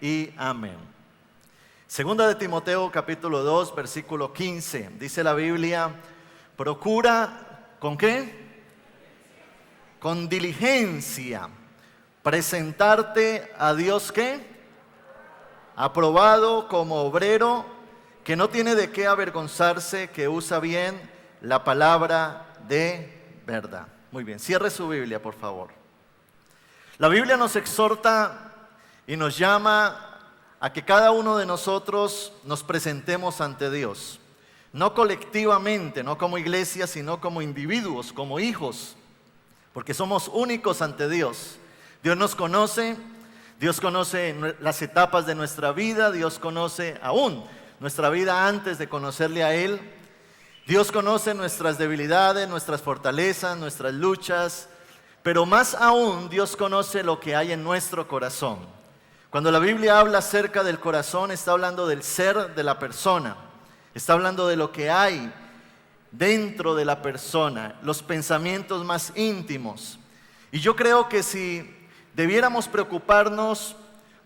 y amén. Segunda de Timoteo capítulo 2 versículo 15, dice la Biblia: procura, ¿con qué? Con diligencia, presentarte a Dios, ¿qué? Aprobado como obrero que no tiene de qué avergonzarse, que usa bien la palabra de verdad. Muy bien, cierre su Biblia, por favor. La Biblia nos exhorta y nos llama a que cada uno de nosotros nos presentemos ante Dios. No colectivamente, no como iglesia, sino como individuos, como hijos, porque somos únicos ante Dios. Dios nos conoce, Dios conoce las etapas de nuestra vida, Dios conoce aún nuestra vida antes de conocerle a Él. Dios conoce nuestras debilidades, nuestras fortalezas, nuestras luchas, pero más aún Dios conoce lo que hay en nuestro corazón. Cuando la Biblia habla acerca del corazón, está hablando del ser de la persona, está hablando de lo que hay dentro de la persona, los pensamientos más íntimos. Y yo creo que si debiéramos preocuparnos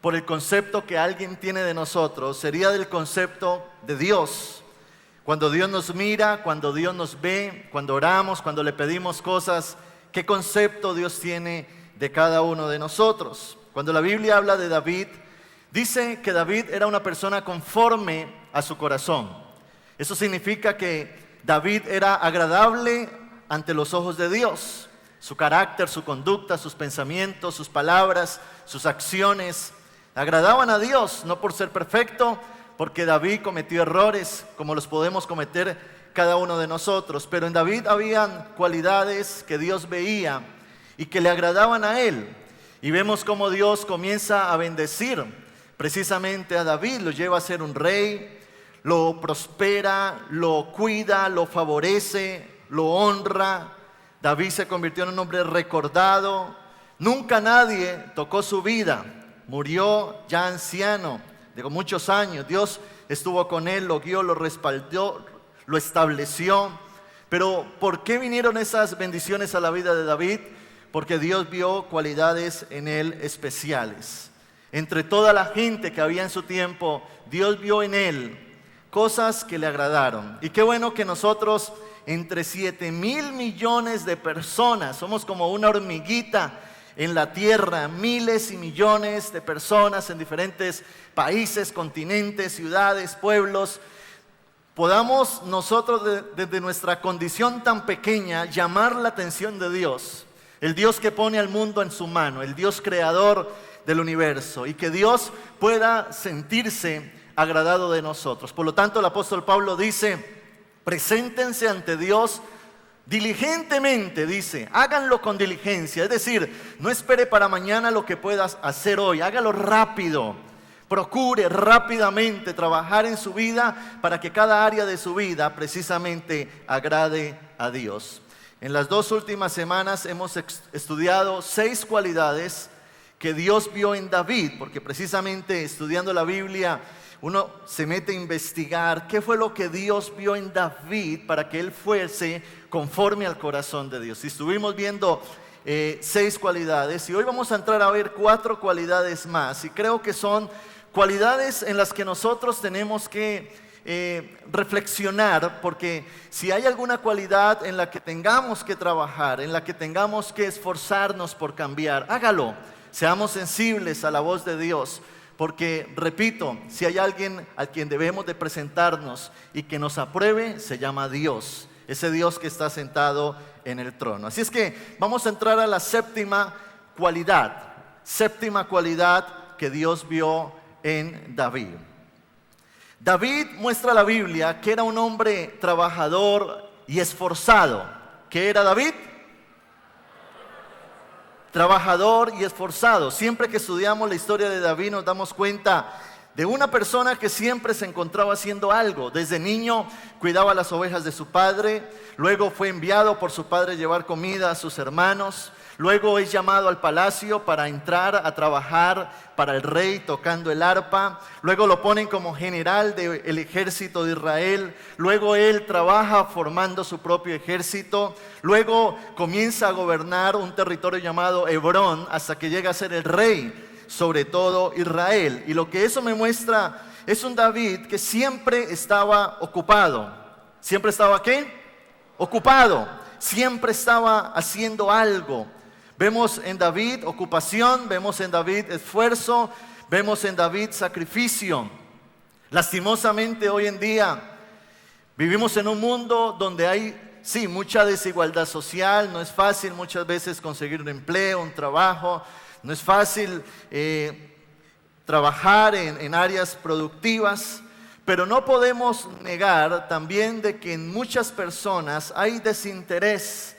por el concepto que alguien tiene de nosotros, sería del concepto de Dios. Cuando Dios nos mira, cuando Dios nos ve, cuando oramos, cuando le pedimos cosas, ¿qué concepto Dios tiene de cada uno de nosotros? Cuando la Biblia habla de David, dice que David era una persona conforme a su corazón. Eso significa que David era agradable ante los ojos de Dios. Su carácter, su conducta, sus pensamientos, sus palabras, sus acciones agradaban a Dios, no por ser perfecto, porque David cometió errores como los podemos cometer cada uno de nosotros. Pero en David habían cualidades que Dios veía y que le agradaban a él. Y vemos cómo Dios comienza a bendecir precisamente a David, lo lleva a ser un rey, lo prospera, lo cuida, lo favorece, lo honra. David se convirtió en un hombre recordado. Nunca nadie tocó su vida. Murió ya anciano, de muchos años. Dios estuvo con él, lo guió, lo respaldó, lo estableció. Pero ¿por qué vinieron esas bendiciones a la vida de David? Porque Dios vio cualidades en él especiales. Entre toda la gente que había en su tiempo, Dios vio en él cosas que le agradaron. Y qué bueno que nosotros, entre 7,000 millones de personas, somos como una hormiguita en la tierra, miles y millones de personas en diferentes países, continentes, ciudades, pueblos, podamos nosotros desde nuestra condición tan pequeña llamar la atención de Dios, el Dios que pone al mundo en su mano, el Dios creador del universo, y que Dios pueda sentirse agradado de nosotros. Por lo tanto, el apóstol Pablo dice: preséntense ante Dios diligentemente, dice, háganlo con diligencia, es decir, no espere para mañana lo que puedas hacer hoy, hágalo rápido, procure rápidamente trabajar en su vida para que cada área de su vida precisamente agrade a Dios. En las 2 últimas semanas hemos estudiado 6 cualidades que Dios vio en David, porque precisamente estudiando la Biblia uno se mete a investigar qué fue lo que Dios vio en David para que él fuese conforme al corazón de Dios. Y estuvimos viendo 6 cualidades y hoy vamos a entrar a ver 4 cualidades más. Y creo que son cualidades en las que nosotros tenemos que reflexionar, porque si hay alguna cualidad en la que tengamos que trabajar, en la que tengamos que esforzarnos por cambiar, hágalo. Seamos sensibles a la voz de Dios. Porque, repito, si hay alguien a quien debemos de presentarnos y que nos apruebe, se llama Dios. Ese Dios que está sentado en el trono. Así es que vamos a entrar a la séptima cualidad que Dios vio en David. David muestra a la Biblia que era un hombre trabajador y esforzado. ¿Qué era David? Trabajador y esforzado. Siempre que estudiamos la historia de David nos damos cuenta de una persona que siempre se encontraba haciendo algo. Desde niño cuidaba las ovejas de su padre, luego fue enviado por su padre a llevar comida a sus hermanos, luego es llamado al palacio para entrar a trabajar para el rey tocando el arpa, luego lo ponen como general del ejército de Israel, luego él trabaja formando su propio ejército, luego comienza a gobernar un territorio llamado Hebrón hasta que llega a ser el rey sobre todo Israel. Y lo que eso me muestra es un David que siempre estaba ocupado. ¿Siempre estaba qué? Ocupado. Siempre estaba haciendo algo. Vemos en David ocupación, vemos en David esfuerzo, vemos en David sacrificio. Lastimosamente hoy en día vivimos en un mundo donde hay, sí, mucha desigualdad social. No es fácil muchas veces conseguir un empleo, un trabajo. No es fácil trabajar en áreas productivas. Pero no podemos negar también de que en muchas personas hay desinterés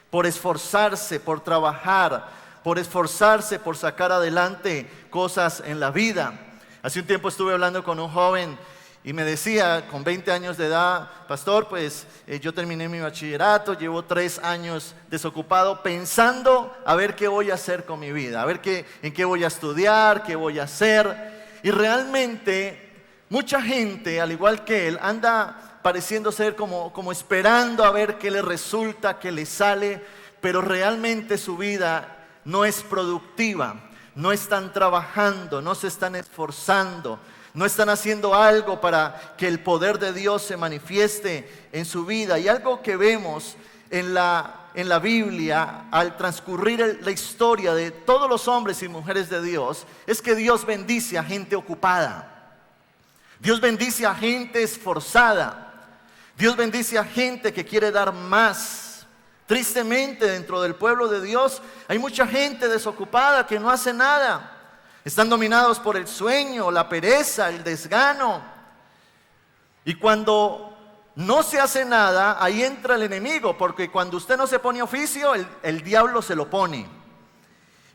por esforzarse, por trabajar, por esforzarse, por sacar adelante cosas en la vida. Hace un tiempo estuve hablando con un joven y me decía, con 20 años de edad: pastor, pues yo terminé mi bachillerato, llevo 3 años desocupado pensando a ver qué voy a hacer con mi vida, a ver en qué voy a estudiar, qué voy a hacer. Y realmente mucha gente, al igual que él, anda pareciendo ser como esperando a ver qué le resulta, qué le sale, pero realmente su vida no es productiva. No están trabajando, no se están esforzando, no están haciendo algo para que el poder de Dios se manifieste en su vida. Y algo que vemos en la Biblia al transcurrir la historia de todos los hombres y mujeres de Dios es que Dios bendice a gente ocupada. Dios bendice a gente esforzada. Dios bendice a gente que quiere dar más. Tristemente, dentro del pueblo de Dios hay mucha gente desocupada que no hace nada. Están dominados por el sueño, la pereza, el desgano. Y cuando no se hace nada, ahí entra el enemigo, porque cuando usted no se pone oficio, el diablo se lo pone.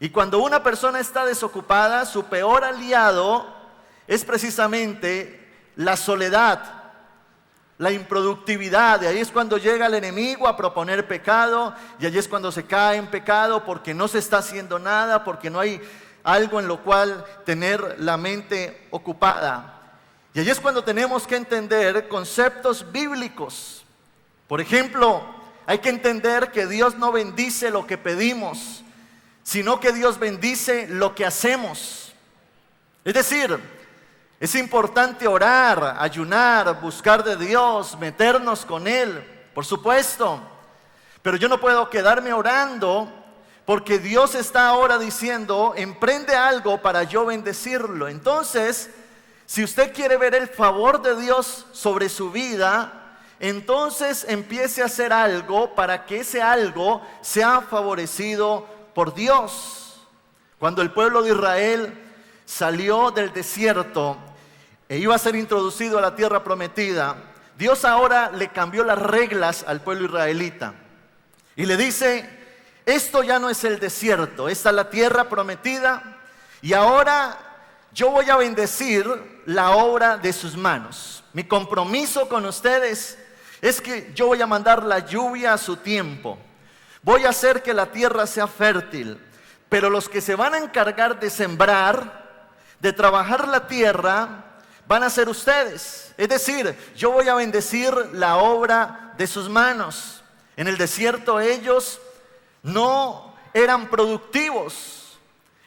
Y cuando una persona está desocupada, su peor aliado es precisamente la soledad, la improductividad. Y ahí es cuando llega el enemigo a proponer pecado, y ahí es cuando se cae en pecado porque no se está haciendo nada, porque no hay algo en lo cual tener la mente ocupada. Y ahí es cuando tenemos que entender conceptos bíblicos. Por ejemplo, hay que entender que Dios no bendice lo que pedimos, sino que Dios bendice lo que hacemos. Es decir, es importante orar, ayunar, buscar de Dios, meternos con Él, por supuesto. Pero yo no puedo quedarme orando, porque Dios está ahora diciendo: emprende algo para yo bendecirlo. Entonces, si usted quiere ver el favor de Dios sobre su vida, entonces empiece a hacer algo para que ese algo sea favorecido por Dios. Cuando el pueblo de Israel salió del desierto e iba a ser introducido a la tierra prometida, Dios ahora le cambió las reglas al pueblo israelita y le dice: esto ya no es el desierto, esta es la tierra prometida, y ahora yo voy a bendecir la obra de sus manos. Mi compromiso con ustedes es que yo voy a mandar la lluvia a su tiempo, voy a hacer que la tierra sea fértil, pero los que se van a encargar de sembrar, de trabajar la tierra, van a ser ustedes. Es decir, yo voy a bendecir la obra de sus manos. En el desierto ellos no eran productivos.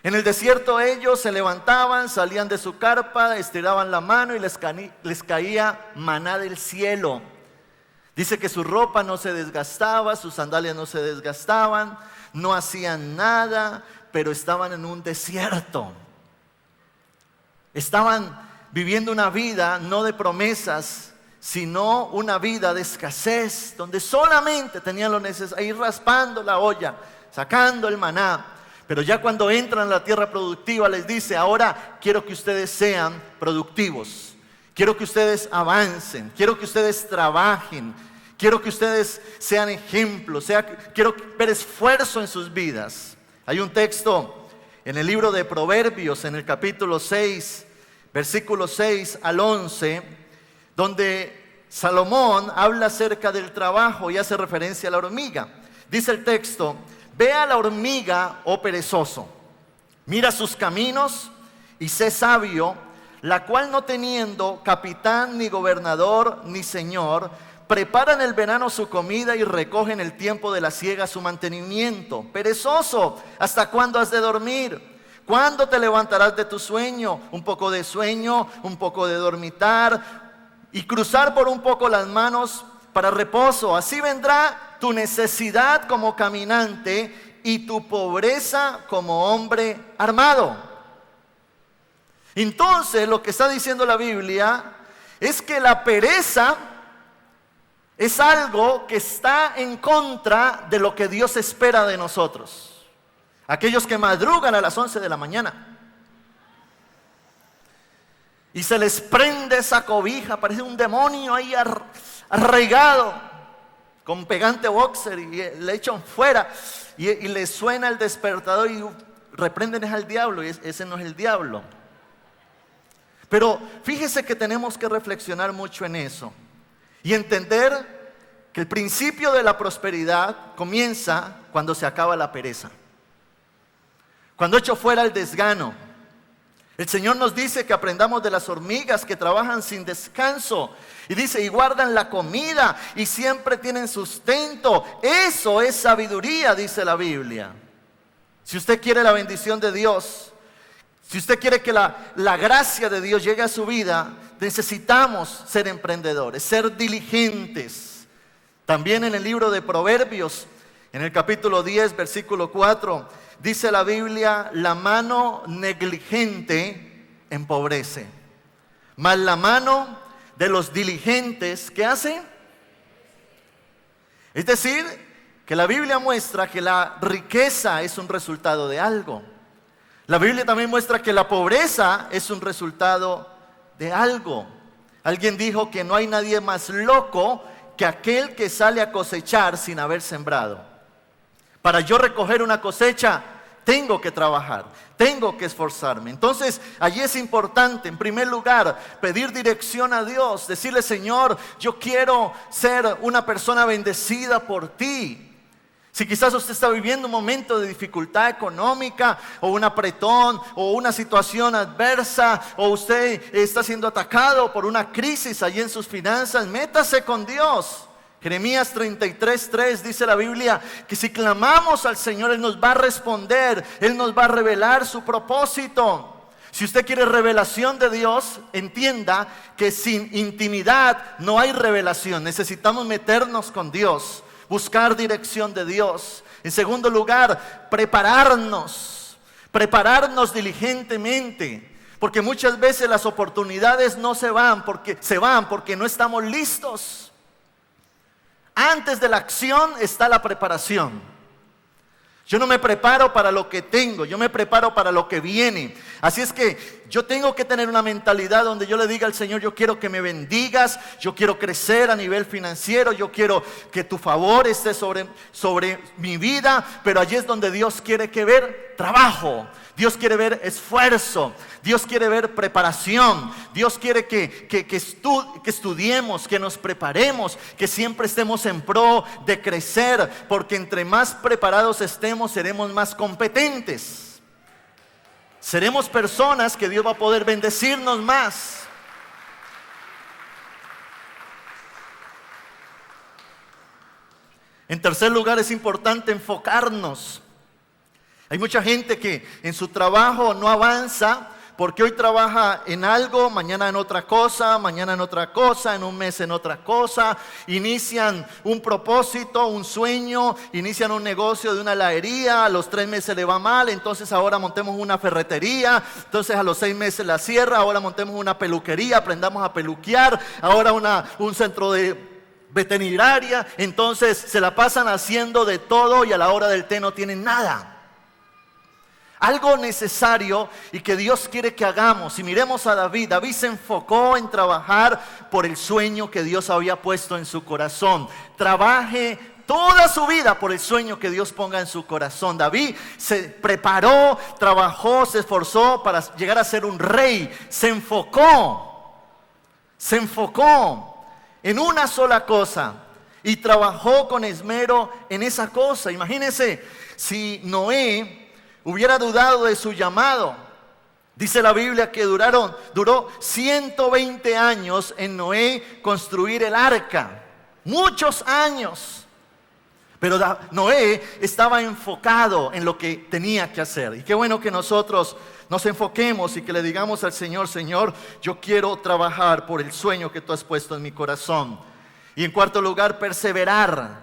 En el desierto ellos se levantaban, salían de su carpa, estiraban la mano y les caía maná del cielo. Dice que su ropa no se desgastaba, sus sandalias no se desgastaban, no hacían nada, pero estaban en un desierto. Estaban viviendo una vida no de promesas, sino una vida de escasez, donde solamente tenían lo necesario, ahí raspando la olla, sacando el maná. Pero ya cuando entran a la tierra productiva les dice: ahora quiero que ustedes sean productivos, quiero que ustedes avancen, quiero que ustedes trabajen, quiero que ustedes sean ejemplos, quiero ver esfuerzo en sus vidas. Hay un texto en el libro de Proverbios, en el capítulo 6, versículos 6 al 11, donde Salomón habla acerca del trabajo y hace referencia a la hormiga. Dice el texto: ve a la hormiga, oh perezoso, mira sus caminos y sé sabio, la cual no teniendo capitán, ni gobernador, ni señor, prepara en el verano su comida y recoge en el tiempo de la siega su mantenimiento. Perezoso, ¿hasta cuándo has de dormir? ¿Cuándo te levantarás de tu sueño? Un poco de sueño, un poco de dormitar y cruzar por un poco las manos para reposo. Así vendrá tu necesidad como caminante y tu pobreza como hombre armado. Entonces, lo que está diciendo la Biblia es que la pereza es algo que está en contra de lo que Dios espera de nosotros. Aquellos que madrugan a las 11 de la mañana y se les prende esa cobija, parece un demonio ahí arraigado con pegante boxer y le echan fuera y le suena el despertador y reprenden al diablo, y ese no es el diablo. Pero fíjese que tenemos que reflexionar mucho en eso y entender que el principio de la prosperidad comienza cuando se acaba la pereza. Cuando echo fuera el desgano. El Señor nos dice que aprendamos de las hormigas que trabajan sin descanso. Y dice, y guardan la comida y siempre tienen sustento. Eso es sabiduría, dice la Biblia. Si usted quiere la bendición de Dios, si usted quiere que la gracia de Dios llegue a su vida, necesitamos ser emprendedores, ser diligentes. También en el libro de Proverbios, en el capítulo 10, versículo 4, dice la Biblia, la mano negligente empobrece, mas la mano de los diligentes, ¿qué hace? Es decir, que la Biblia muestra que la riqueza es un resultado de algo. La Biblia también muestra que la pobreza es un resultado de algo. Alguien dijo que no hay nadie más loco que aquel que sale a cosechar sin haber sembrado. Para yo recoger una cosecha, tengo que trabajar, tengo que esforzarme. Entonces, allí es importante, en primer lugar, pedir dirección a Dios, decirle, Señor, yo quiero ser una persona bendecida por ti. Si quizás usted está viviendo un momento de dificultad económica, o un apretón, o una situación adversa, o usted está siendo atacado por una crisis allí en sus finanzas, métase con Dios. Jeremías 33:3 dice la Biblia que si clamamos al Señor, Él nos va a responder, Él nos va a revelar su propósito. Si usted quiere revelación de Dios, entienda que sin intimidad no hay revelación. Necesitamos meternos con Dios, buscar dirección de Dios. En segundo lugar, prepararnos diligentemente. Porque muchas veces las oportunidades no se van porque no estamos listos. Antes de la acción está la preparación. Yo no me preparo para lo que tengo, yo me preparo para lo que viene. Así es que yo tengo que tener una mentalidad donde yo le diga al Señor, yo quiero que me bendigas, yo quiero crecer a nivel financiero, yo quiero que tu favor esté sobre mi vida, pero allí es donde Dios quiere que ver trabajo. Dios quiere ver esfuerzo, Dios quiere ver preparación, Dios quiere que estudiemos, que nos preparemos, que siempre estemos en pro de crecer, porque entre más preparados estemos, seremos más competentes. Seremos personas que Dios va a poder bendecirnos más. En tercer lugar, es importante enfocarnos. Hay mucha gente que en su trabajo no avanza porque hoy trabaja en algo, mañana en otra cosa, en un mes en otra cosa. Inician un propósito, un sueño, inician un negocio de una heladería, a los 3 meses le va mal, entonces ahora montemos una ferretería, entonces a los 6 meses la cierra, ahora montemos una peluquería, aprendamos a peluquear, ahora un centro de veterinaria, entonces se la pasan haciendo de todo y a la hora del té no tienen nada. Algo necesario y que Dios quiere que hagamos. Y miremos a David. David se enfocó en trabajar por el sueño que Dios había puesto en su corazón. Trabaje toda su vida por el sueño que Dios ponga en su corazón. David se preparó, trabajó, se esforzó para llegar a ser un rey. Se enfocó en una sola cosa y trabajó con esmero en esa cosa. Imagínense si Noé hubiera dudado de su llamado. Dice la Biblia que duró 120 años en Noé construir el arca. Muchos años. Pero Noé estaba enfocado en lo que tenía que hacer. Y qué bueno que nosotros nos enfoquemos y que le digamos al Señor: Señor, yo quiero trabajar por el sueño que tú has puesto en mi corazón. Y en cuarto lugar, perseverar.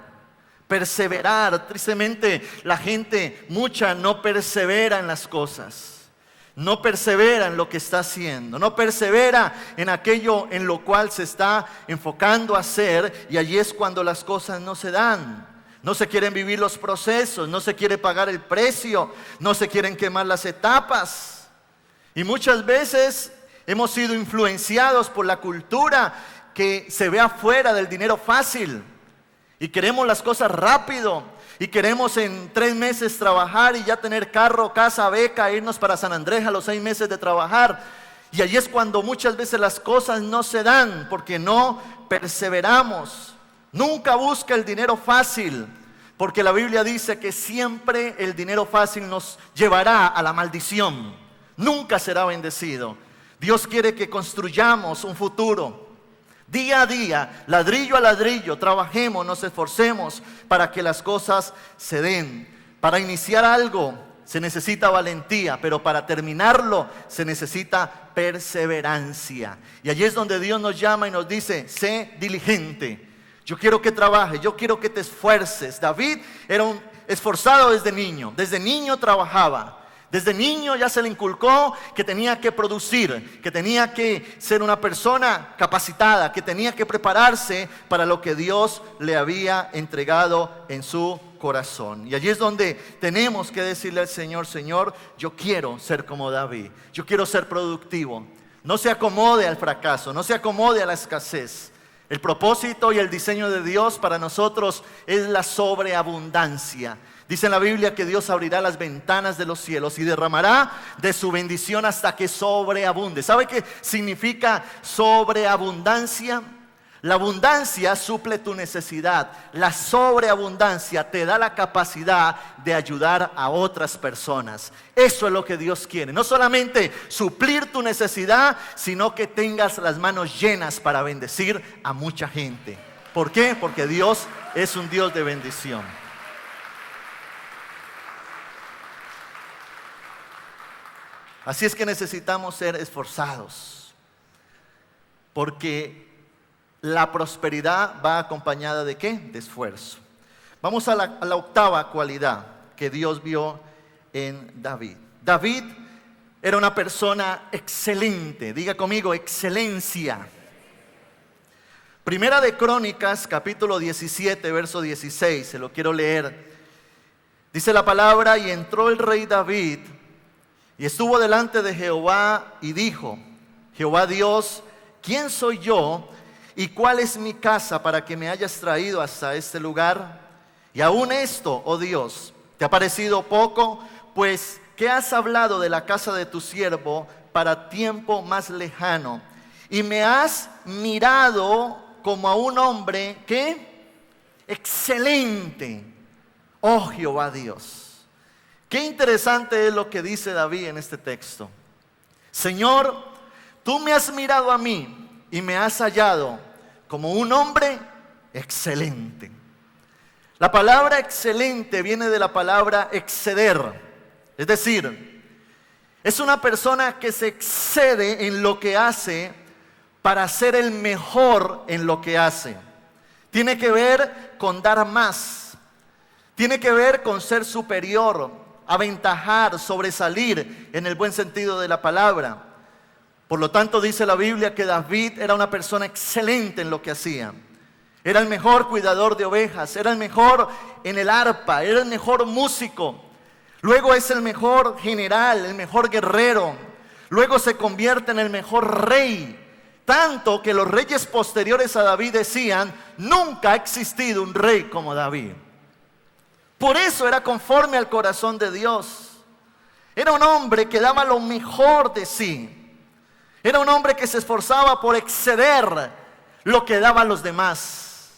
Perseverar. Tristemente, la gente mucha no persevera en las cosas. No persevera en lo que está haciendo. No persevera en aquello en lo cual se está enfocando a hacer. Y allí es cuando las cosas no se dan. No se quieren vivir los procesos. No se quiere pagar el precio. No se quieren quemar las etapas. Y muchas veces hemos sido influenciados por la cultura que se ve afuera del dinero fácil. Y queremos las cosas rápido. Y queremos en 3 meses trabajar y ya tener carro, casa, beca, irnos para San Andrés a los 6 meses de trabajar. Y allí es cuando muchas veces las cosas no se dan, porque no perseveramos. Nunca busca el dinero fácil, porque la Biblia dice que siempre el dinero fácil nos llevará a la maldición. Nunca será bendecido. Dios quiere que construyamos un futuro. Día a día, ladrillo a ladrillo, trabajemos, nos esforcemos para que las cosas se den. Para iniciar algo se necesita valentía, pero para terminarlo se necesita perseverancia. Y allí es donde Dios nos llama y nos dice: sé diligente. Yo quiero que trabajes, yo quiero que te esfuerces. David era un esforzado desde niño trabajaba. Desde niño ya se le inculcó que tenía que producir, que tenía que ser una persona capacitada, que tenía que prepararse para lo que Dios le había entregado en su corazón. Y allí es donde tenemos que decirle al Señor: Señor, yo quiero ser como David, yo quiero ser productivo. No se acomode al fracaso, no se acomode a la escasez. El propósito y el diseño de Dios para nosotros es la sobreabundancia. Dice en la Biblia que Dios abrirá las ventanas de los cielos y derramará de su bendición hasta que sobreabunde. ¿Sabe qué significa sobreabundancia? La abundancia suple tu necesidad. La sobreabundancia te da la capacidad de ayudar a otras personas. Eso es lo que Dios quiere. No solamente suplir tu necesidad, sino que tengas las manos llenas para bendecir a mucha gente. ¿Por qué? Porque Dios es un Dios de bendición. Así es que necesitamos ser esforzados, porque la prosperidad va acompañada ¿de qué? De esfuerzo. Vamos a la octava cualidad que Dios vio en David. David era una persona excelente. Diga conmigo: excelencia. Primera de Crónicas, capítulo 17, verso 16. Se lo quiero leer. Dice la palabra: y entró el rey David y estuvo delante de Jehová y dijo: Jehová Dios, ¿quién soy yo y cuál es mi casa para que me hayas traído hasta este lugar? Y aún esto, oh Dios, ¿te ha parecido poco? Pues, ¿qué has hablado de la casa de tu siervo para tiempo más lejano? Y me has mirado como a un hombre, ¿qué? Excelente, oh Jehová Dios. Qué interesante es lo que dice David en este texto. Señor, tú me has mirado a mí y me has hallado como un hombre excelente. La palabra excelente viene de la palabra exceder. Es decir, es una persona que se excede en lo que hace para ser el mejor en lo que hace. Tiene que ver con dar más. Tiene que ver con ser superior, aventajar, sobresalir en el buen sentido de la palabra. Por lo tanto, dice la Biblia que David era una persona excelente en lo que hacía. Era el mejor cuidador de ovejas, era el mejor en el arpa, era el mejor músico. Luego es el mejor general, el mejor guerrero. Luego se convierte en el mejor rey. Tanto que los reyes posteriores a David decían: nunca ha existido un rey como David. Por eso era conforme al corazón de Dios. Era un hombre que daba lo mejor de sí. Era un hombre que se esforzaba por exceder lo que daban los demás.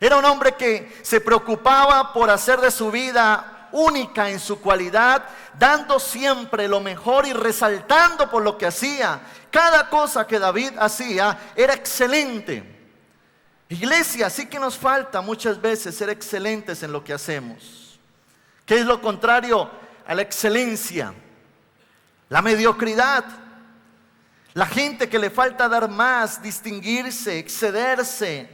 Era un hombre que se preocupaba por hacer de su vida única en su cualidad, dando siempre lo mejor y resaltando por lo que hacía. Cada cosa que David hacía era excelente. Iglesia, sí que nos falta muchas veces ser excelentes en lo que hacemos. ¿Qué es lo contrario a la excelencia? La mediocridad. La gente que le falta dar más, distinguirse, excederse.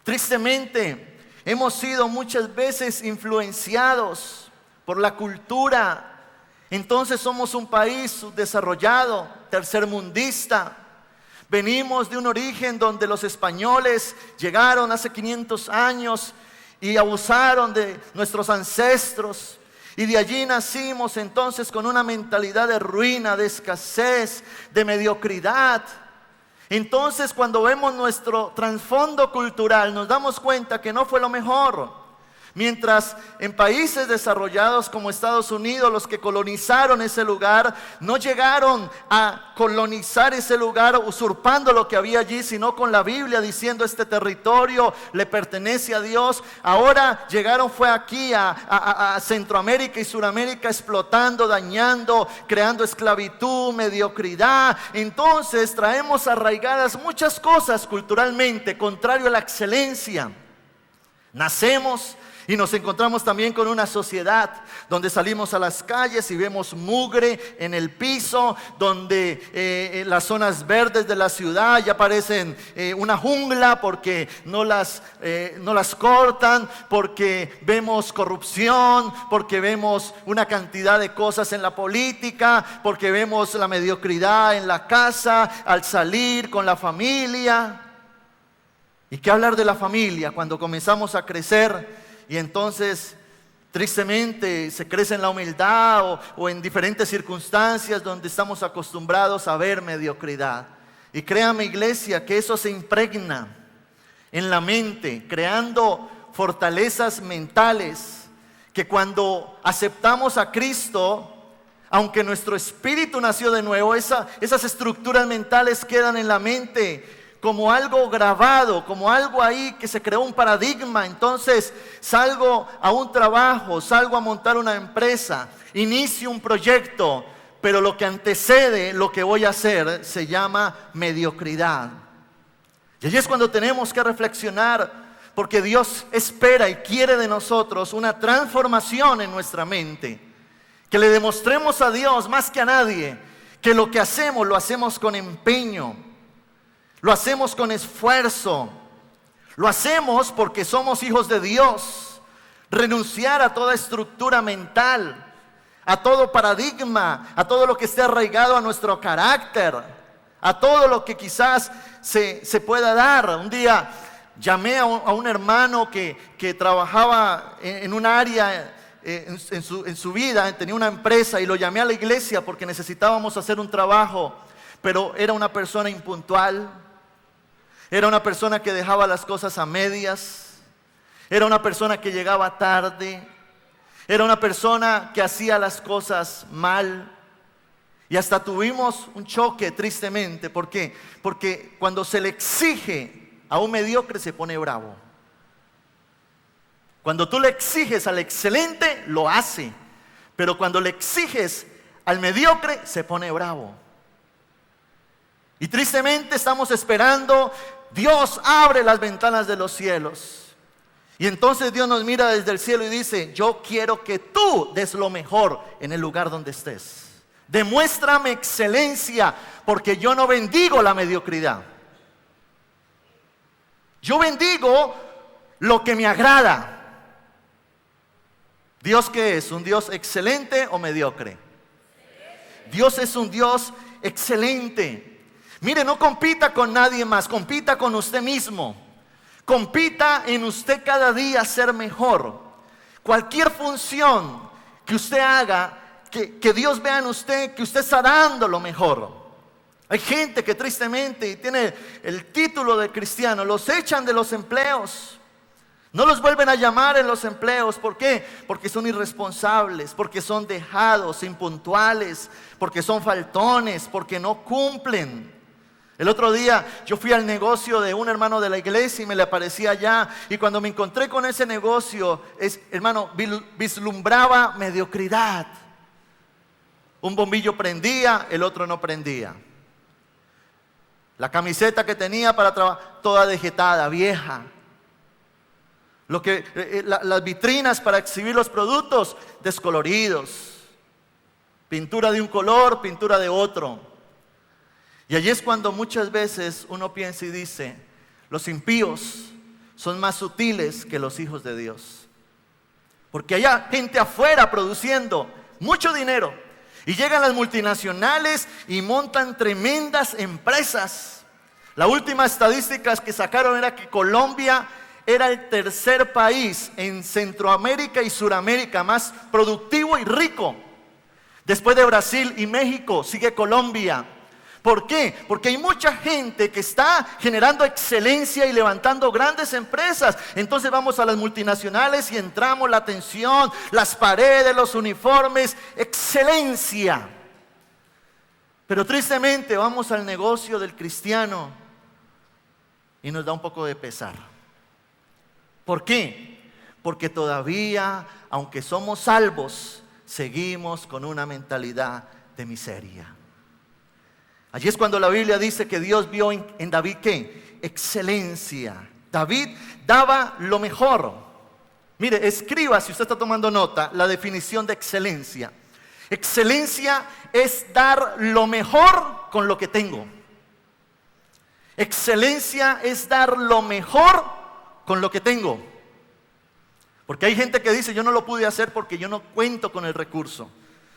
Tristemente, hemos sido muchas veces influenciados por la cultura. Entonces somos un país subdesarrollado, tercermundista. Venimos de un origen donde los españoles llegaron hace 500 años y abusaron de nuestros ancestros. Y de allí nacimos entonces con una mentalidad de ruina, de escasez, de mediocridad. Entonces cuando vemos nuestro trasfondo cultural nos damos cuenta que no fue lo mejor. Mientras en países desarrollados como Estados Unidos, los que colonizaron ese lugar, no llegaron a colonizar ese lugar usurpando lo que había allí, sino con la Biblia diciendo este territorio le pertenece a Dios. Ahora llegaron fue aquí a Centroamérica y Suramérica explotando, dañando, creando esclavitud, mediocridad. Entonces traemos arraigadas muchas cosas culturalmente, contrario a la excelencia. Nacemos y nos encontramos también con una sociedad donde salimos a las calles y vemos mugre en el piso, donde en las zonas verdes de la ciudad ya parecen una jungla porque no las cortan, porque vemos corrupción, porque vemos una cantidad de cosas en la política, porque vemos la mediocridad en la casa, al salir con la familia. ¿Y qué hablar de la familia cuando comenzamos a crecer? Y entonces, tristemente, se crece en la humildad o en diferentes circunstancias donde estamos acostumbrados a ver mediocridad. Y créame, iglesia, que eso se impregna en la mente, creando fortalezas mentales, que cuando aceptamos a Cristo, aunque nuestro espíritu nació de nuevo, esas estructuras mentales quedan en la mente como algo grabado, como algo ahí que se creó un paradigma. Entonces salgo a un trabajo, salgo a montar una empresa, inicio un proyecto, pero lo que antecede lo que voy a hacer se llama mediocridad. Y allí es cuando tenemos que reflexionar, porque Dios espera y quiere de nosotros una transformación en nuestra mente, que le demostremos a Dios más que a nadie que lo que hacemos lo hacemos con empeño, lo hacemos con esfuerzo, lo hacemos porque somos hijos de Dios. Renunciar a toda estructura mental, a todo paradigma, a todo lo que esté arraigado a nuestro carácter, a todo lo que quizás se pueda dar. Un día llamé a un hermano que trabajaba en un área en su vida, tenía una empresa, y lo llamé a la iglesia porque necesitábamos hacer un trabajo, pero era una persona impuntual. Era una persona que dejaba las cosas a medias. Era una persona que llegaba tarde. Era una persona que hacía las cosas mal. Y hasta tuvimos un choque, tristemente. ¿Por qué? Porque cuando se le exige a un mediocre se pone bravo. Cuando tú le exiges al excelente, lo hace. Pero cuando le exiges al mediocre, se pone bravo. Y tristemente estamos esperando, Dios abre las ventanas de los cielos. Y entonces Dios nos mira desde el cielo y dice: yo quiero que tú des lo mejor en el lugar donde estés. Demuéstrame excelencia, porque yo no bendigo la mediocridad. Yo bendigo lo que me agrada. ¿Dios qué es? ¿Un Dios excelente o mediocre? Dios es un Dios excelente. Mire, no compita con nadie más, compita con usted mismo. Compita en usted cada día ser mejor. Cualquier función que usted haga, que Dios vea en usted que usted está dando lo mejor. Hay gente que tristemente tiene el título de cristiano, los echan de los empleos. No los vuelven a llamar en los empleos. ¿Por qué? Porque son irresponsables, porque son dejados, impuntuales, porque son faltones, porque no cumplen. El otro día yo fui al negocio de un hermano de la iglesia y me le aparecí allá. Y cuando me encontré con ese negocio, hermano, vislumbraba mediocridad. Un bombillo prendía, el otro no prendía. La camiseta que tenía para trabajar, toda dejetada, vieja. Las vitrinas para exhibir los productos, descoloridos. Pintura de un color, pintura de otro. Y allí es cuando muchas veces uno piensa y dice, los impíos son más sutiles que los hijos de Dios. Porque hay gente afuera produciendo mucho dinero. Y llegan las multinacionales y montan tremendas empresas. La última estadística que sacaron era que Colombia era el tercer país en Centroamérica y Suramérica más productivo y rico. Después de Brasil y México sigue Colombia. ¿Por qué? Porque hay mucha gente que está generando excelencia y levantando grandes empresas. Entonces vamos a las multinacionales y entramos la atención, las paredes, los uniformes, excelencia. Pero tristemente vamos al negocio del cristiano y nos da un poco de pesar. ¿Por qué? Porque todavía, aunque somos salvos, seguimos con una mentalidad de miseria. Allí es cuando la Biblia dice que Dios vio en David, ¿qué? Excelencia. David daba lo mejor. Mire, escriba, si usted está tomando nota, la definición de excelencia. Excelencia es dar lo mejor con lo que tengo. Excelencia es dar lo mejor con lo que tengo. Porque hay gente que dice, yo no lo pude hacer porque yo no cuento con el recurso.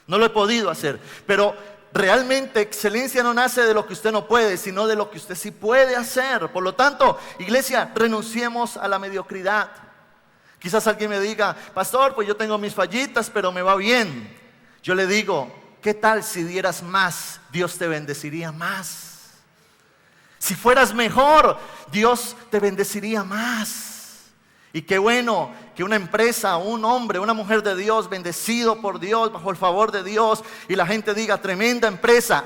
No lo he podido hacer. Pero realmente excelencia no nace de lo que usted no puede, sino de lo que usted sí puede hacer. Por lo tanto, iglesia, renunciemos a la mediocridad. Quizás alguien me diga, pastor, pues yo tengo mis fallitas, pero me va bien. Yo le digo, ¿qué tal si dieras más? Dios te bendeciría más. Si fueras mejor, Dios te bendeciría más. Y qué bueno que una empresa, un hombre, una mujer de Dios, bendecido por Dios, bajo el favor de Dios, y la gente diga, tremenda empresa,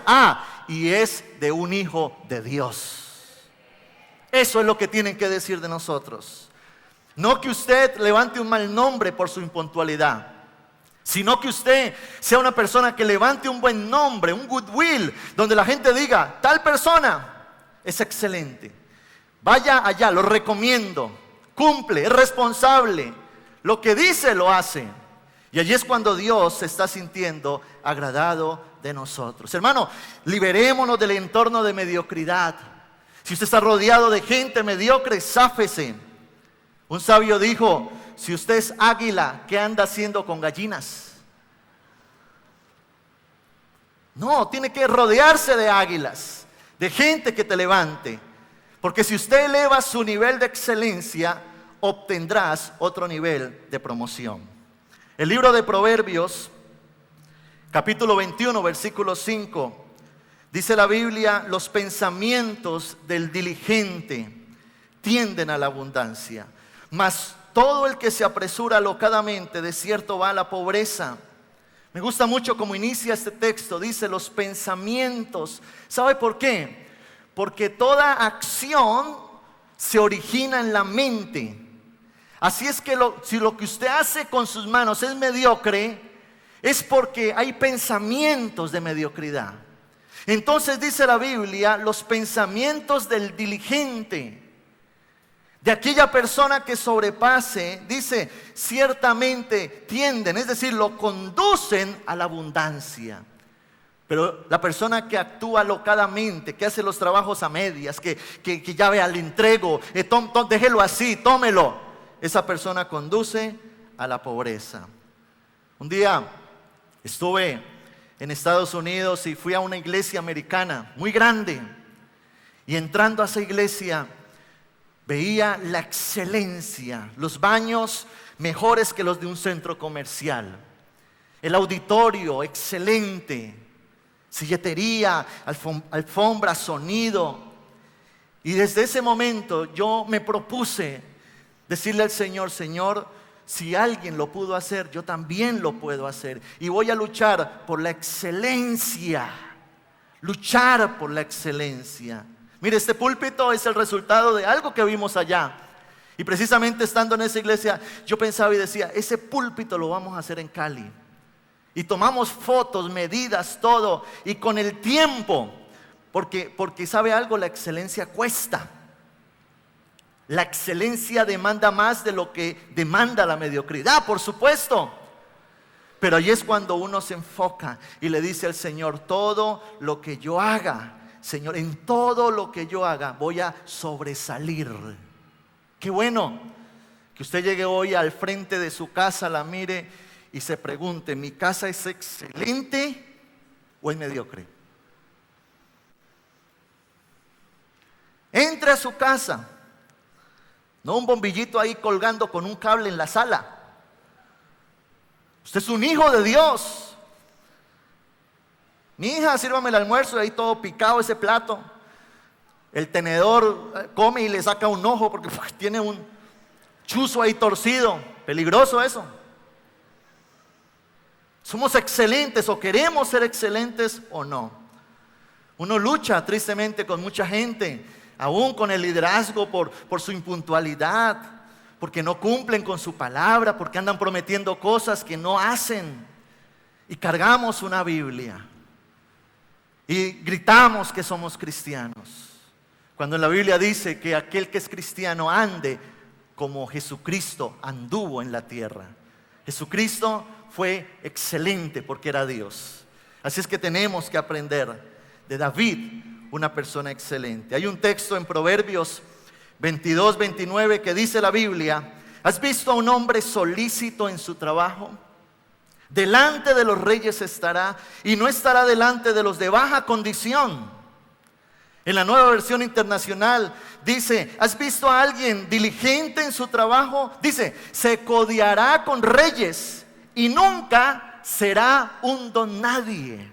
y es de un hijo de Dios. Eso es lo que tienen que decir de nosotros. No que usted levante un mal nombre por su impuntualidad, sino que usted sea una persona que levante un buen nombre, un goodwill, donde la gente diga, tal persona es excelente. Vaya allá, lo recomiendo. Cumple, es responsable, lo que dice lo hace. Y allí es cuando Dios se está sintiendo agradado de nosotros. Hermano, liberémonos del entorno de mediocridad. Si usted está rodeado de gente mediocre, záfese. Un sabio dijo, si usted es águila, ¿qué anda haciendo con gallinas? No, tiene que rodearse de águilas, de gente que te levante. Porque si usted eleva su nivel de excelencia, obtendrás otro nivel de promoción. El libro de Proverbios, capítulo 21, versículo 5, dice la Biblia, los pensamientos del diligente tienden a la abundancia, mas todo el que se apresura alocadamente, de cierto va a la pobreza. Me gusta mucho cómo inicia este texto, dice los pensamientos. ¿Sabe por qué? Porque toda acción se origina en la mente. Así es que si lo que usted hace con sus manos es mediocre, es porque hay pensamientos de mediocridad. Entonces dice la Biblia, los pensamientos del diligente, de aquella persona que sobrepase, dice, ciertamente tienden, es decir, lo conducen a la abundancia. Pero la persona que actúa alocadamente, que hace los trabajos a medias, que ya vea, le entrego, déjelo así, tómelo, esa persona conduce a la pobreza. Un día estuve en Estados Unidos y fui a una iglesia americana muy grande. Y entrando a esa iglesia veía la excelencia, los baños mejores que los de un centro comercial, el auditorio excelente, silletería, alfombra, sonido. Y desde ese momento yo me propuse decirle al Señor, Señor, si alguien lo pudo hacer, yo también lo puedo hacer. Y voy a luchar por la excelencia. Luchar por la excelencia. Mire, este púlpito es el resultado de algo que vimos allá. Y precisamente estando en esa iglesia, yo pensaba y decía, ese púlpito lo vamos a hacer en Cali. Y tomamos fotos, medidas, todo. Y con el tiempo Porque sabe algo, la excelencia cuesta. La excelencia demanda más de lo que demanda la mediocridad, por supuesto. Pero ahí es cuando uno se enfoca y le dice al Señor, todo lo que yo haga, Señor, en todo lo que yo haga voy a sobresalir. Qué bueno que usted llegue hoy al frente de su casa, la mire y se pregunte, ¿mi casa es excelente o es mediocre? Entre a su casa, no un bombillito ahí colgando con un cable en la sala. Usted es un hijo de Dios. Mi hija, sírvame el almuerzo, ahí todo picado ese plato. El tenedor come y le saca un ojo porque tiene un chuzo ahí torcido. Peligroso eso. ¿Somos excelentes o queremos ser excelentes o no? Uno lucha tristemente con mucha gente, aún con el liderazgo por su impuntualidad, porque no cumplen con su palabra, porque andan prometiendo cosas que no hacen. Y cargamos una Biblia y gritamos que somos cristianos, cuando en la Biblia dice que aquel que es cristiano ande como Jesucristo anduvo en la tierra. Jesucristo fue excelente porque era Dios. Así es que tenemos que aprender de David, una persona excelente. Hay un texto en Proverbios 22, 29 que dice la Biblia: ¿has visto a un hombre solícito en su trabajo? Delante de los reyes estará y no estará delante de los de baja condición. En la Nueva Versión Internacional dice: ¿has visto a alguien diligente en su trabajo? Dice: se codeará con reyes y nunca será un don nadie.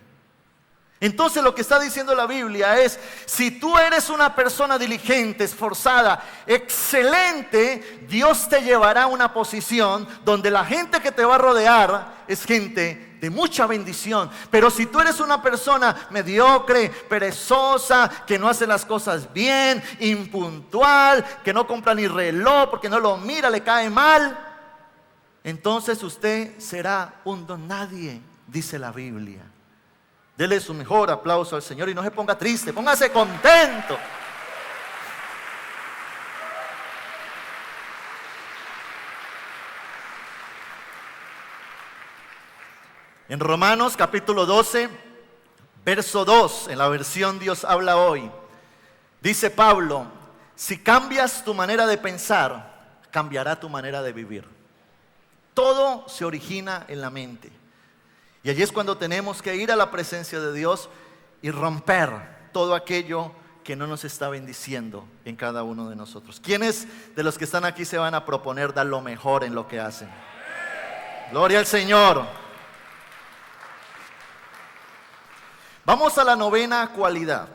Entonces lo que está diciendo la Biblia es, si tú eres una persona diligente, esforzada, excelente, Dios te llevará a una posición donde la gente que te va a rodear es gente de mucha bendición. Pero si tú eres una persona mediocre, perezosa, que no hace las cosas bien, impuntual, que no compra ni reloj porque no lo mira, le cae mal, entonces usted será un don nadie, dice la Biblia. Dele su mejor aplauso al Señor y no se ponga triste, póngase contento. En Romanos capítulo 12, verso 2, en la versión Dios habla hoy, dice Pablo: si cambias tu manera de pensar, cambiará tu manera de vivir. Todo se origina en la mente. Y allí es cuando tenemos que ir a la presencia de Dios y romper todo aquello que no nos está bendiciendo en cada uno de nosotros. ¿Quiénes de los que están aquí se van a proponer dar lo mejor en lo que hacen? Gloria al Señor. Vamos a la novena cualidad.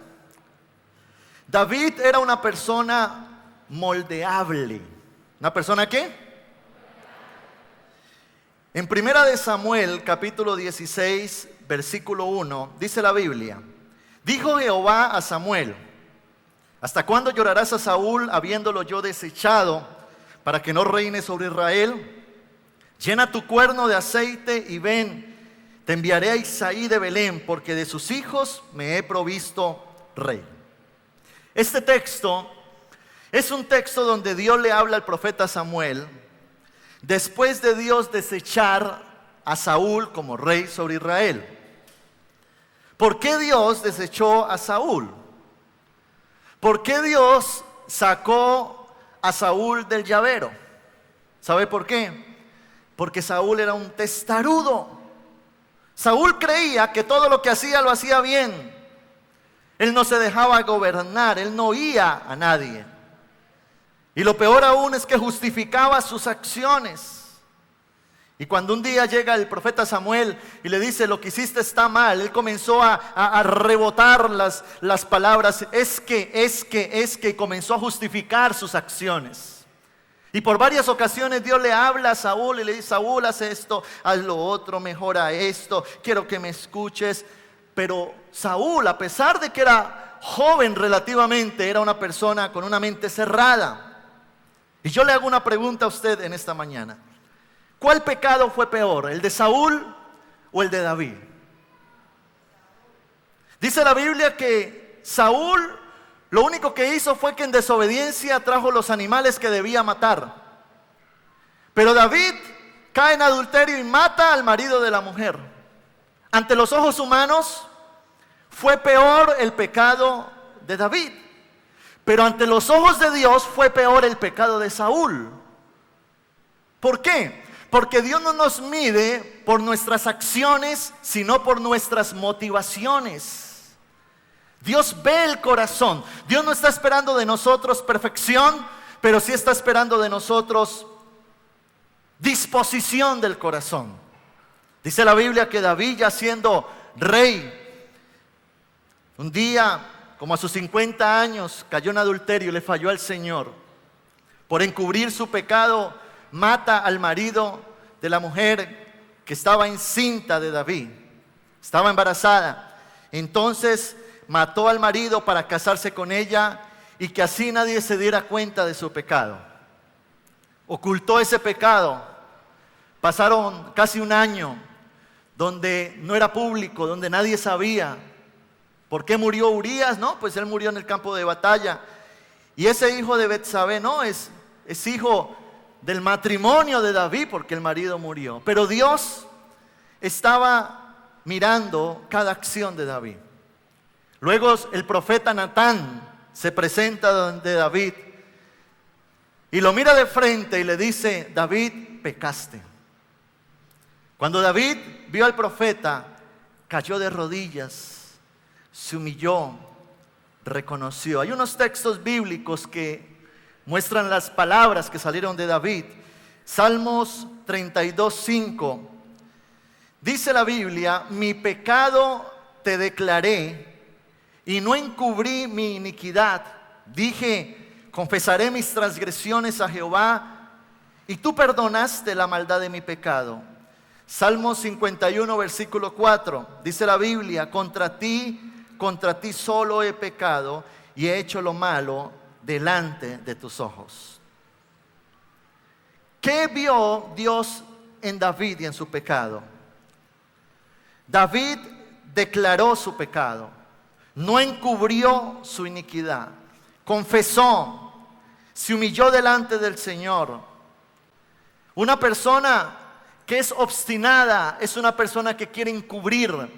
David era una persona moldeable. ¿Una persona qué? En Primera de Samuel, capítulo 16, versículo 1, dice la Biblia: dijo Jehová a Samuel: ¿hasta cuándo llorarás a Saúl habiéndolo yo desechado para que no reine sobre Israel? Llena tu cuerno de aceite y ven, te enviaré a Isaí de Belén, porque de sus hijos me he provisto rey. Este texto es un texto donde Dios le habla al profeta Samuel después de Dios desechar a Saúl como rey sobre Israel. ¿Por qué Dios desechó a Saúl? ¿Por qué Dios sacó a Saúl del llavero? ¿Sabe por qué? Porque Saúl era un testarudo. Saúl creía que todo lo que hacía lo hacía bien. Él no se dejaba gobernar, él no oía a nadie. Y lo peor aún es que justificaba sus acciones. Y cuando un día llega el profeta Samuel y le dice: lo que hiciste está mal, él comenzó a rebotar las palabras, es que, y comenzó a justificar sus acciones. Y por varias ocasiones Dios le habla a Saúl y le dice: Saúl, haz esto, haz lo otro, mejora esto, quiero que me escuches. Pero Saúl, a pesar de que era joven relativamente, era una persona con una mente cerrada. Y yo le hago una pregunta a usted en esta mañana: ¿cuál pecado fue peor, el de Saúl o el de David? Dice la Biblia que Saúl lo único que hizo fue que en desobediencia trajo los animales que debía matar. Pero David cae en adulterio y mata al marido de la mujer. Ante los ojos humanos fue peor el pecado de David, pero ante los ojos de Dios fue peor el pecado de Saúl. ¿Por qué? Porque Dios no nos mide por nuestras acciones, sino por nuestras motivaciones. Dios ve el corazón. Dios no está esperando de nosotros perfección, pero sí está esperando de nosotros disposición del corazón. Dice la Biblia que David, ya siendo rey, un día, como a sus 50 años, cayó en adulterio y le falló al Señor. Por encubrir su pecado, mata al marido de la mujer que estaba encinta de David. Estaba embarazada. Entonces mató al marido para casarse con ella y que así nadie se diera cuenta de su pecado. Ocultó ese pecado. Pasaron casi un año donde no era público, donde nadie sabía. ¿Por qué murió Urías? No, pues él murió en el campo de batalla. Y ese hijo de Betsabé, no, es hijo del matrimonio de David porque el marido murió. Pero Dios estaba mirando cada acción de David. Luego el profeta Natán se presenta donde David y lo mira de frente y le dice: David, pecaste. Cuando David vio al profeta, cayó de rodillas, se humilló, reconoció. Hay unos textos bíblicos que muestran las palabras que salieron de David. Salmos 32:5. Dice la Biblia: mi pecado te declaré y no encubrí mi iniquidad. Dije: confesaré mis transgresiones a Jehová, y tú perdonaste la maldad de mi pecado. Salmo 51, versículo 4. Dice la Biblia: contra ti solo he pecado y he hecho lo malo delante de tus ojos. ¿Qué vio Dios en David y en su pecado? David declaró su pecado, no encubrió su iniquidad, confesó, se humilló delante del Señor. Una persona que es obstinada es una persona que quiere encubrir.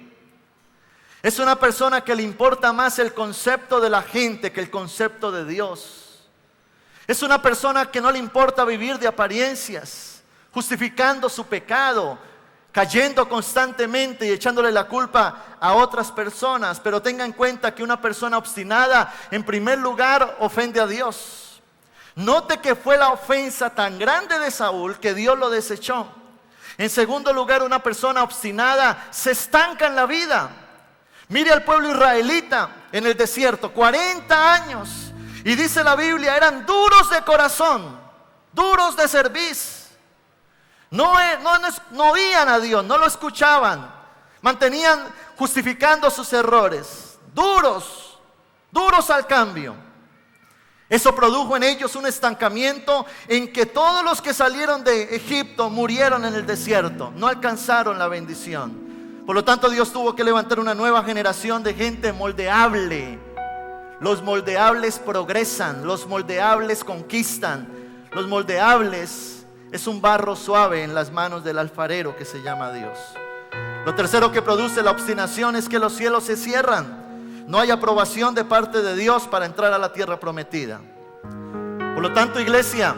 Es una persona que le importa más el concepto de la gente que el concepto de Dios. Es una persona que no le importa vivir de apariencias, justificando su pecado, cayendo constantemente y echándole la culpa a otras personas. Pero tenga en cuenta que una persona obstinada, en primer lugar, ofende a Dios. Note que fue la ofensa tan grande de Saúl que Dios lo desechó. En segundo lugar, una persona obstinada se estanca en la vida. Mire al pueblo israelita en el desierto, 40 años. Y dice la Biblia, eran duros de corazón, duros de cerviz. No oían a Dios, no lo escuchaban. Mantenían justificando sus errores. Duros al cambio. Eso produjo en ellos un estancamiento en que todos los que salieron de Egipto murieron en el desierto. No alcanzaron la bendición. Por lo tanto, Dios tuvo que levantar una nueva generación de gente moldeable. Los moldeables progresan, los moldeables conquistan. Los moldeables es un barro suave en las manos del alfarero que se llama Dios. Lo tercero que produce la obstinación es que los cielos se cierran. No hay aprobación de parte de Dios para entrar a la tierra prometida. Por lo tanto, iglesia,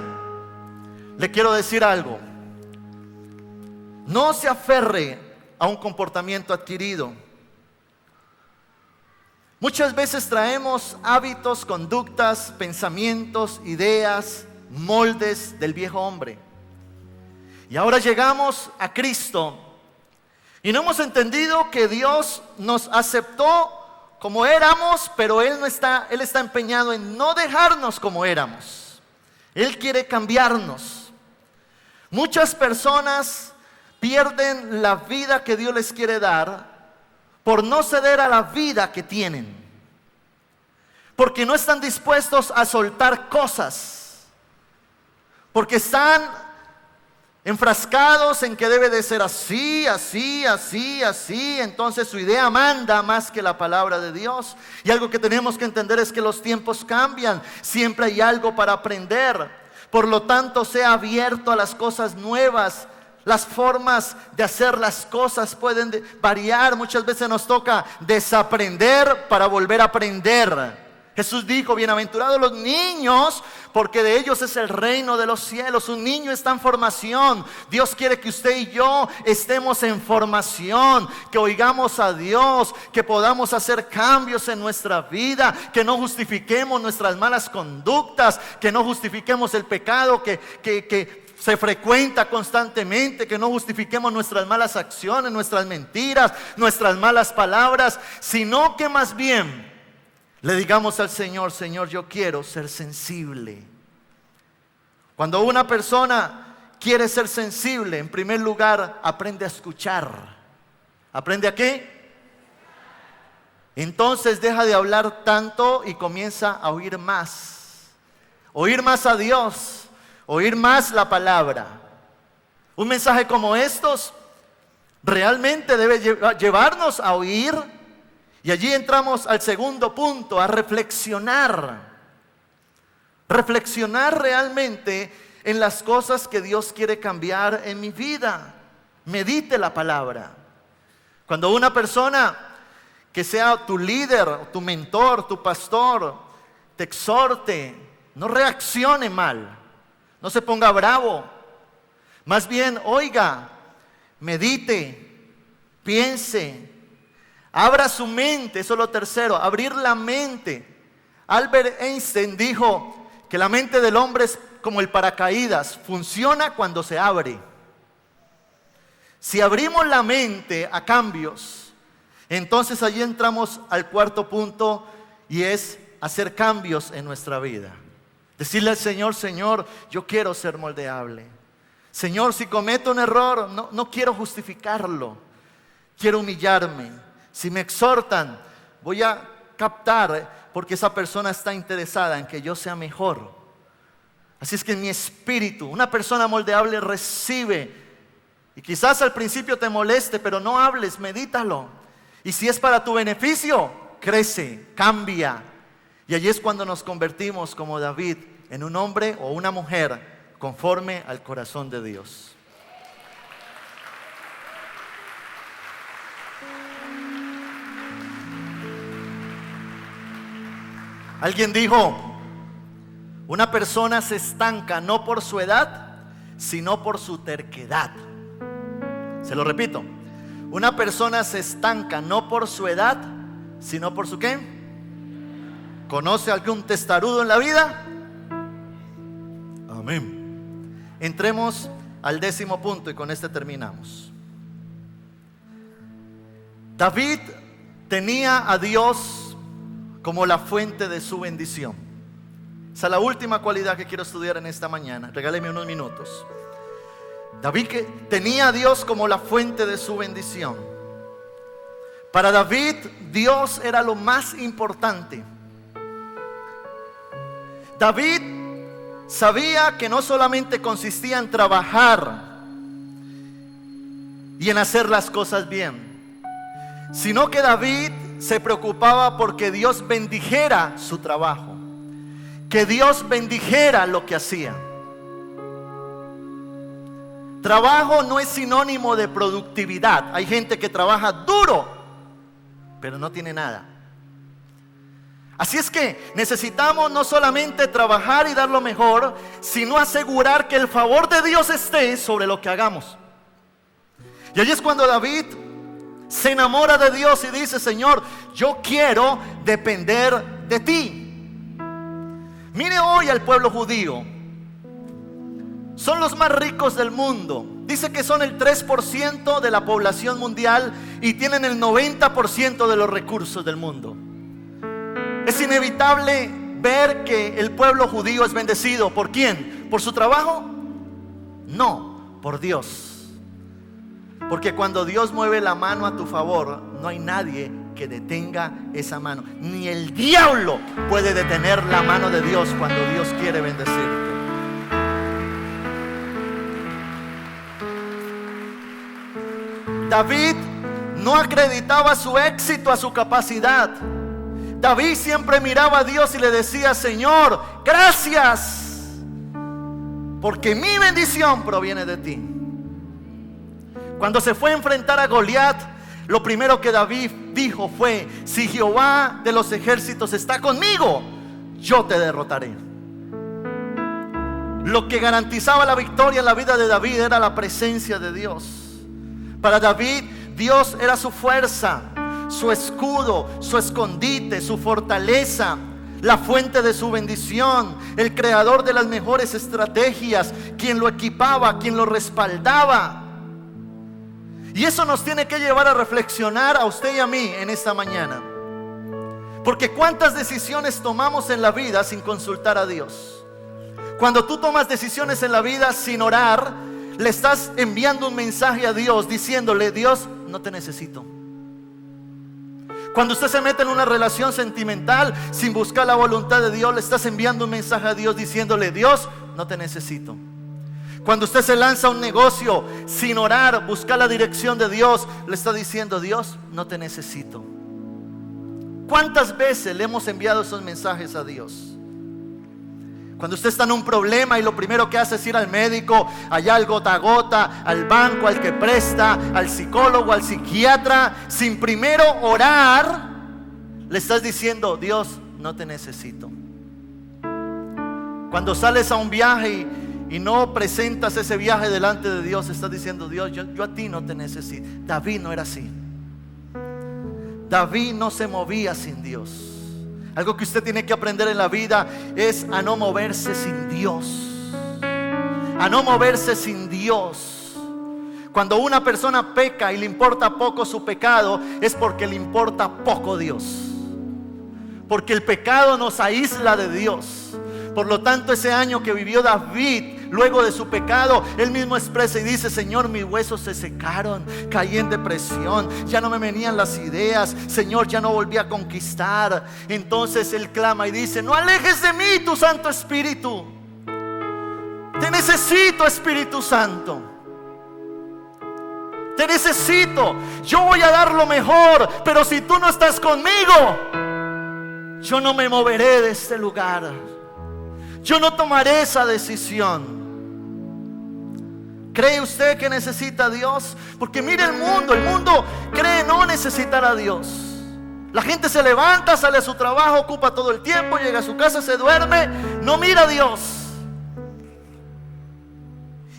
le quiero decir algo. No se aferre a un comportamiento adquirido. Muchas veces traemos hábitos, conductas, pensamientos, ideas, moldes del viejo hombre. Y ahora llegamos a Cristo y no hemos entendido que Dios nos aceptó como éramos, pero Él está empeñado en no dejarnos como éramos. Él quiere cambiarnos. Muchas personas pierden la vida que Dios les quiere dar por no ceder a la vida que tienen. Porque no están dispuestos a soltar cosas. Porque están enfrascados en que debe de ser así, así, así, así. Entonces su idea manda más que la palabra de Dios. Y algo que tenemos que entender es que los tiempos cambian. Siempre hay algo para aprender. Por lo tanto, sea abierto a las cosas nuevas. Las formas de hacer las cosas pueden variar. Muchas veces nos toca desaprender para volver a aprender. Jesús dijo: bienaventurados los niños, porque de ellos es el reino de los cielos. Un niño está en formación. Dios quiere que usted y yo estemos en formación, que oigamos a Dios, que podamos hacer cambios en nuestra vida, que no justifiquemos nuestras malas conductas, que no justifiquemos el pecado que se frecuenta constantemente, que no justifiquemos nuestras malas acciones, nuestras mentiras, nuestras malas palabras, sino que más bien le digamos al Señor: Señor, yo quiero ser sensible. Cuando una persona quiere ser sensible, en primer lugar, aprende a escuchar. ¿Aprende a qué? Entonces deja de hablar tanto y comienza a oír más. Oír más a Dios, oír más la palabra. Un mensaje como estos realmente debe llevarnos a oír. Y allí entramos al segundo punto, a reflexionar. Reflexionar realmente en las cosas que Dios quiere cambiar en mi vida. Medite la palabra. Cuando una persona que sea tu líder, tu mentor, tu pastor, te exhorte, no reaccione mal, no se ponga bravo. Más bien, oiga, medite, piense. Abra su mente, eso es lo tercero, abrir la mente. Albert Einstein dijo que la mente del hombre es como el paracaídas, funciona cuando se abre. Si abrimos la mente a cambios, entonces allí entramos al cuarto punto, y es hacer cambios en nuestra vida. Decirle al Señor: Señor, yo quiero ser moldeable. Señor, si cometo un error, no quiero justificarlo, quiero humillarme. Si me exhortan, voy a captar, porque esa persona está interesada en que yo sea mejor. Así es que en mi espíritu, una persona moldeable recibe. Y quizás al principio te moleste, pero no hables, medítalo. Y si es para tu beneficio, crece, cambia. Y allí es cuando nos convertimos como David en un hombre o una mujer conforme al corazón de Dios. Alguien dijo: una persona se estanca no por su edad, sino por su terquedad. Se lo repito: una persona se estanca no por su edad, sino por su ¿qué? ¿Conoce algún testarudo en la vida? Amén. Entremos al 10º punto y con este terminamos. David tenía a Dios como la fuente de su bendición. Esa es la última cualidad que quiero estudiar en esta mañana. Regáleme unos minutos. David que tenía a Dios como la fuente de su bendición. Para David, Dios era lo más importante. David sabía que no solamente consistía en trabajar y en hacer las cosas bien, sino que David se preocupaba porque Dios bendijera su trabajo, que Dios bendijera lo que hacía. Trabajo no es sinónimo de productividad. Hay gente que trabaja duro, pero no tiene nada. Así es que necesitamos no solamente trabajar y dar lo mejor, sino asegurar que el favor de Dios esté sobre lo que hagamos. Y allí es cuando David se enamora de Dios y dice: Señor, yo quiero depender de ti. Mire hoy al pueblo judío. Son los más ricos del mundo. Dice que son el 3% de la población mundial y tienen el 90% de los recursos del mundo. Es inevitable ver que el pueblo judío es bendecido. ¿Por quién? ¿Por su trabajo? No, por Dios. Porque cuando Dios mueve la mano a tu favor, no hay nadie que detenga esa mano. Ni el diablo puede detener la mano de Dios cuando Dios quiere bendecirte. David no acreditaba su éxito a su capacidad. David siempre miraba a Dios y le decía: Señor, gracias, porque mi bendición proviene de ti. Cuando se fue a enfrentar a Goliat, lo primero que David dijo fue: si Jehová de los ejércitos está conmigo, yo te derrotaré. Lo que garantizaba la victoria en la vida de David era la presencia de Dios. Para David, Dios era su fuerza, su escudo, su escondite, su fortaleza, la fuente de su bendición, el creador de las mejores estrategias, quien lo equipaba, quien lo respaldaba. Y eso nos tiene que llevar a reflexionar a usted y a mí en esta mañana. Porque cuántas decisiones tomamos en la vida sin consultar a Dios. Cuando tú tomas decisiones en la vida sin orar, le estás enviando un mensaje a Dios diciéndole: Dios, no te necesito. Cuando usted se mete en una relación sentimental sin buscar la voluntad de Dios, le estás enviando un mensaje a Dios diciéndole: Dios, no te necesito. Cuando usted se lanza a un negocio sin orar, buscar la dirección de Dios, le está diciendo: Dios, no te necesito. ¿Cuántas veces le hemos enviado esos mensajes a Dios? Cuando usted está en un problema y lo primero que hace es ir al médico, allá al gota a gota, al banco, al que presta, al psicólogo, al psiquiatra, sin primero orar, le estás diciendo: Dios, no te necesito. Cuando sales a un viaje y no presentas ese viaje delante de Dios, estás diciendo: Dios, yo a ti no te necesito. David no era así. David no se movía sin Dios. Algo que usted tiene que aprender en la vida es a no moverse sin Dios. A no moverse sin Dios. Cuando una persona peca y le importa poco su pecado, es porque le importa poco Dios. Porque el pecado nos aísla de Dios. Por lo tanto, ese año que vivió David, luego de su pecado, él mismo expresa y dice: Señor, mis huesos se secaron, caí en depresión, ya no me venían las ideas, Señor, ya no volví a conquistar. Entonces él clama y dice: no alejes de mí tu Santo Espíritu. Te necesito, Espíritu Santo. Te necesito. Yo voy a dar lo mejor, pero si tú no estás conmigo, yo no me moveré de este lugar. Yo no tomaré esa decisión. ¿Cree usted que necesita a Dios? Porque mire el mundo cree no necesitar a Dios. La gente se levanta, sale a su trabajo, ocupa todo el tiempo, llega a su casa, se duerme, no mira a Dios.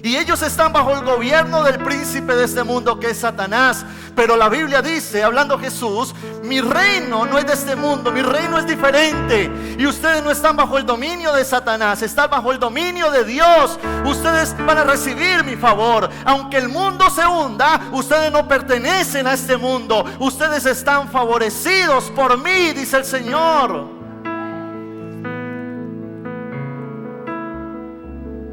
Y ellos están bajo el gobierno del príncipe de este mundo, que es Satanás. Pero la Biblia dice, hablando Jesús: mi reino no es de este mundo, mi reino es diferente. Y ustedes no están bajo el dominio de Satanás, están bajo el dominio de Dios. Ustedes van a recibir mi favor. Aunque el mundo se hunda, ustedes no pertenecen a este mundo. Ustedes están favorecidos por mí, dice el Señor.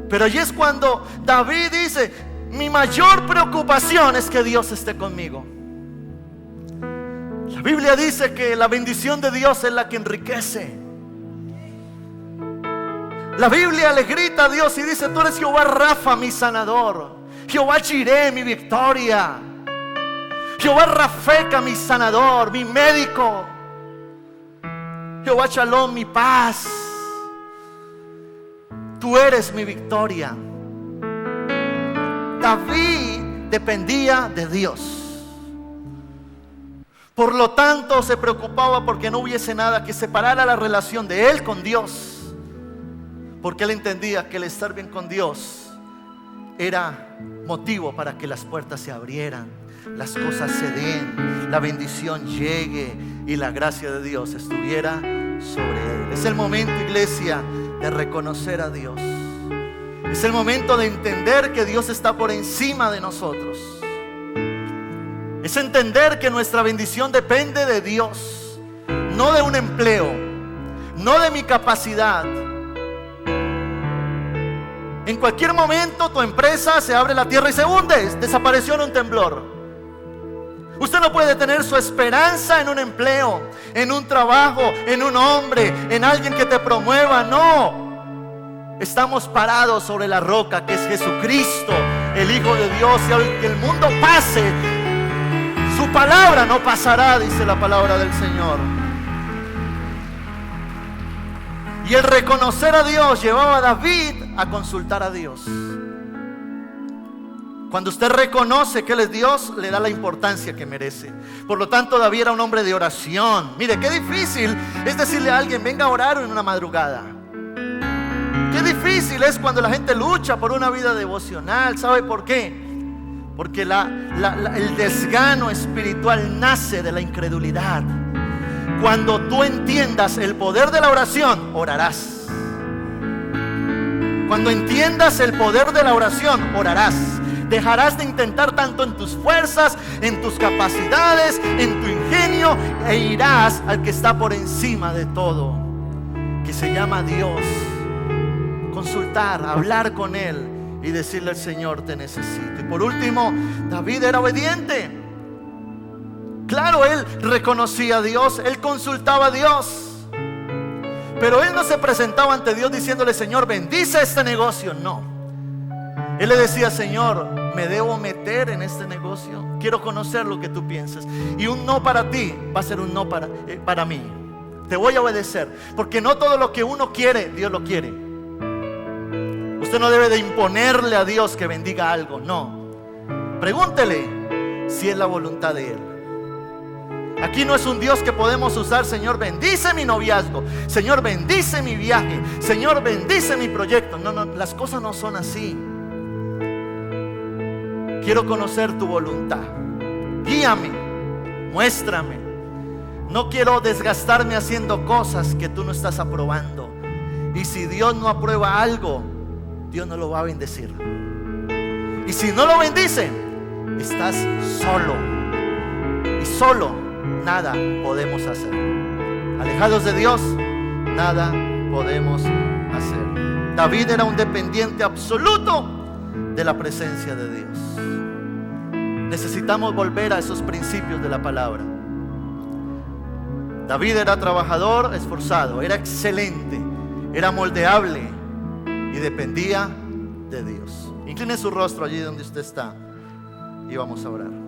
Pero allí es cuando David dice: mi mayor preocupación es que Dios esté conmigo. La Biblia dice que la bendición de Dios es la que enriquece. La Biblia le grita a Dios y dice: tú eres Jehová Rafa, mi sanador. Jehová Jireh, mi victoria. Jehová Rafeca, mi sanador, mi médico. Jehová Shalom, mi paz. Tú eres mi victoria. David dependía de Dios. Por lo tanto, se preocupaba porque no hubiese nada que separara la relación de él con Dios. Porque él entendía que el estar bien con Dios era motivo para que las puertas se abrieran, las cosas se den, la bendición llegue y la gracia de Dios estuviera sobre él. Es el momento, iglesia, de reconocer a Dios. Es el momento de entender que Dios está por encima de nosotros. Es entender que nuestra bendición depende de Dios, no de un empleo, no de mi capacidad. En cualquier momento tu empresa se abre la tierra y se hunde. Desapareció en un temblor. Usted no puede tener su esperanza en un empleo, en un trabajo, en un hombre, en alguien que te promueva. No, estamos parados sobre la roca que es Jesucristo, el Hijo de Dios. Y aunque el mundo pase, palabra no pasará, dice la palabra del Señor. Y el reconocer a Dios llevaba a David a consultar a Dios. Cuando usted reconoce que Él es Dios, le da la importancia que merece. Por lo tanto, David era un hombre de oración. Mire, qué difícil es decirle a alguien, venga a orar en una madrugada. Qué difícil es cuando la gente lucha por una vida devocional. ¿Sabe por qué? Porque el desgano espiritual nace de la incredulidad. Cuando tú entiendas el poder de la oración, orarás. Cuando entiendas el poder de la oración, orarás. Dejarás de intentar tanto en tus fuerzas, en tus capacidades, en tu ingenio, e irás al que está por encima de todo, que se llama Dios. Consultar, hablar con Él y decirle al Señor, te necesito. Y por último, David era obediente. Claro, él reconocía a Dios, él consultaba a Dios, pero él no se presentaba ante Dios diciéndole, Señor, bendice este negocio. No, él le decía, Señor, ¿me debo meter en este negocio? Quiero conocer lo que tú piensas. Y un no para ti va a ser un no para mí. Te voy a obedecer, porque no todo lo que uno quiere, Dios lo quiere. Usted no debe de imponerle a Dios que bendiga algo, no. Pregúntele si es la voluntad de Él. Aquí no es un Dios que podemos usar, Señor, bendice mi noviazgo, Señor, bendice mi viaje, Señor, bendice mi proyecto. No, no, las cosas no son así. Quiero conocer tu voluntad. Guíame, muéstrame. No quiero desgastarme haciendo cosas que tú no estás aprobando. Y si Dios no aprueba algo, Dios no lo va a bendecir. Y si no lo bendice, estás solo. Y solo nada podemos hacer. Alejados de Dios, nada podemos hacer. David era un dependiente absoluto de la presencia de Dios. Necesitamos volver a esos principios de la palabra. David era trabajador, esforzado, era excelente, era moldeable y dependía de Dios. Incline su rostro allí donde usted está y vamos a orar.